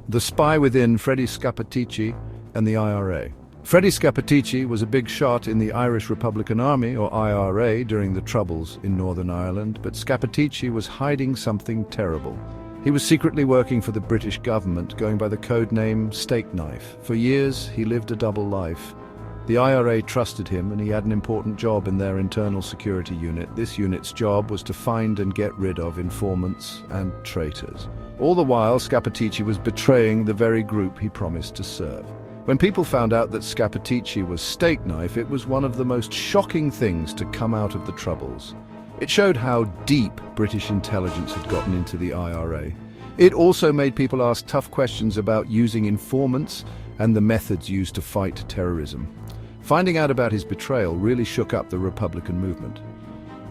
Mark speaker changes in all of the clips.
Speaker 1: The Spy Within: Freddie Scappaticci and the IRA. Freddie Scappaticci was a big shot in the Irish Republican Army, or IRA, during the Troubles in Northern Ireland, but Scappaticci was hiding something terrible. He was secretly working for the British government, going by the code name Steak Knife. For years, he lived a double life. The IRA trusted him, and he had an important job in their internal security unit. This unit's job was to find and get rid of informants and traitors. All the while, Scappaticci was betraying the very group he promised to serve. When people found out that Scappaticci was Steak Knife, it was one of the most shocking things to come out of the Troubles. It showed how deep British intelligence had gotten into the IRA. It also made people ask tough questions about using informants and the methods used to fight terrorism. Finding out about his betrayal really shook up the Republican movement.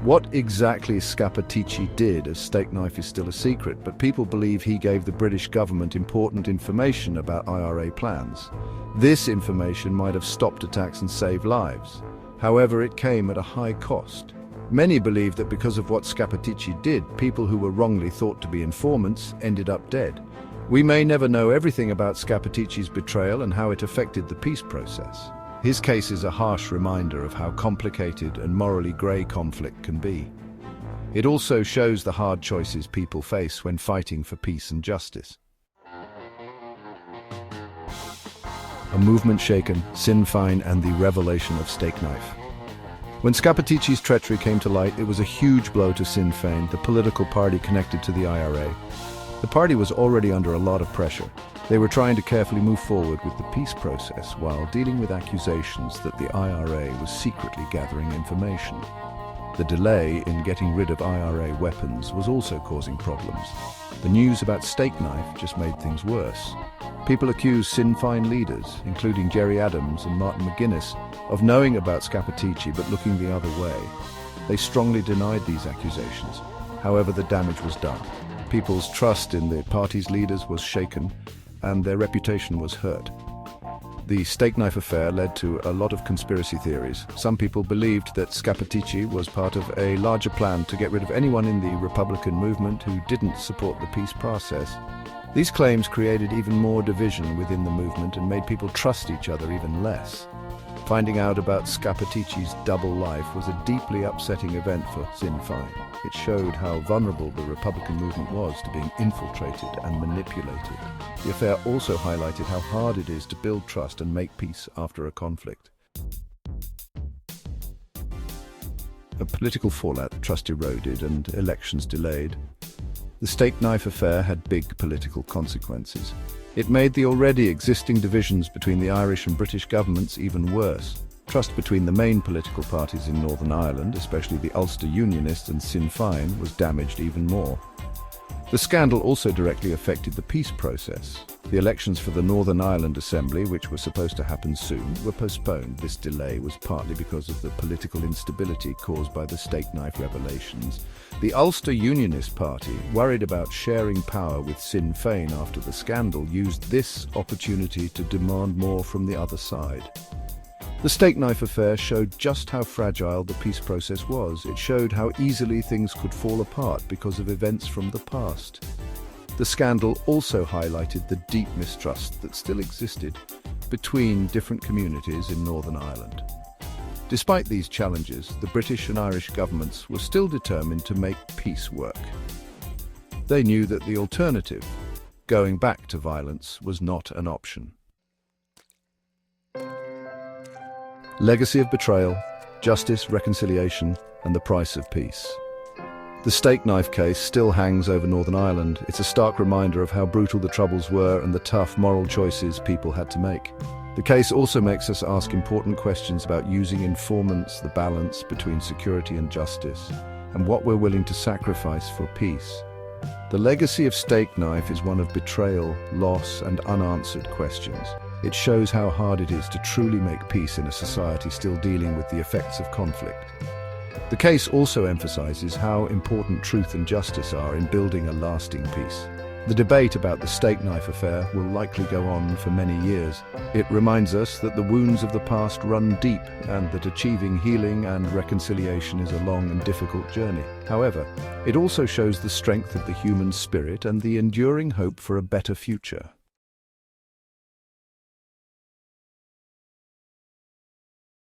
Speaker 1: What exactly Scappaticci did as Steak Knife is still a secret, but people believe he gave the British government important information about IRA plans. This information might have stopped attacks and saved lives. However, it came at a high cost. Many believe that because of what Scappaticci did, people who were wrongly thought to be informants ended up dead. We may never know everything about Scappaticci's betrayal and how it affected the peace process. His case is a harsh reminder of how complicated and morally grey conflict can be. It also shows the hard choices people face when fighting for peace and justice. A movement shaken, Sinn Féin and the revelation of Steak Knife. When Scappaticci's treachery came to light, it was a huge blow to Sinn Féin, the political party connected to the IRA. The party was already under a lot of pressure. They were trying to carefully move forward with the peace process while dealing with accusations that the IRA was secretly gathering information. The delay in getting rid of IRA weapons was also causing problems. The news about Steak Knife just made things worse. People accused Sinn Féin leaders, including Gerry Adams and Martin McGuinness, of knowing about Scappaticci but looking the other way. They strongly denied these accusations. However, the damage was done. People's trust in the party's leaders was shaken, and their reputation was hurt. The Steak Knife affair led to a lot of conspiracy theories. Some people believed that Scappaticci was part of a larger plan to get rid of anyone in the Republican movement who didn't support the peace process. These claims created even more division within the movement and made people trust each other even less. Finding out about Scappaticci's double life was a deeply upsetting event for Sinn Féin. It showed how vulnerable the Republican movement was to being infiltrated and manipulated. The affair also highlighted how hard it is to build trust and make peace after a conflict. A political fallout, trust eroded and elections delayed. The Steak Knife affair had big political consequences. It made the already existing divisions between the Irish and British governments even worse. Trust between the main political parties in Northern Ireland, especially the Ulster Unionists and Sinn Féin, was damaged even more. The scandal also directly affected the peace process. The elections for the Northern Ireland Assembly, which were supposed to happen soon, were postponed. This delay was partly because of the political instability caused by the Steak Knife revelations. The Ulster Unionist Party, worried about sharing power with Sinn Féin after the scandal, used this opportunity to demand more from the other side. The Steak Knife affair showed just how fragile the peace process was. It showed how easily things could fall apart because of events from the past. The scandal also highlighted the deep mistrust that still existed between different communities in Northern Ireland. Despite these challenges, the British and Irish governments were still determined to make peace work. They knew that the alternative, going back to violence, was not an option. Legacy of betrayal, justice, reconciliation, and the price of peace. The Steak Knife case still hangs over Northern Ireland. It's a stark reminder of how brutal the Troubles were and the tough moral choices people had to make. The case also makes us ask important questions about using informants, the balance between security and justice, and what we're willing to sacrifice for peace. The legacy of Steak Knife is one of betrayal, loss, and unanswered questions. It shows how hard it is to truly make peace in a society still dealing with the effects of conflict. The case also emphasizes how important truth and justice are in building a lasting peace. The debate about the Steak Knife affair will likely go on for many years. It reminds us that the wounds of the past run deep and that achieving healing and reconciliation is a long and difficult journey. However, it also shows the strength of the human spirit and the enduring hope for a better future.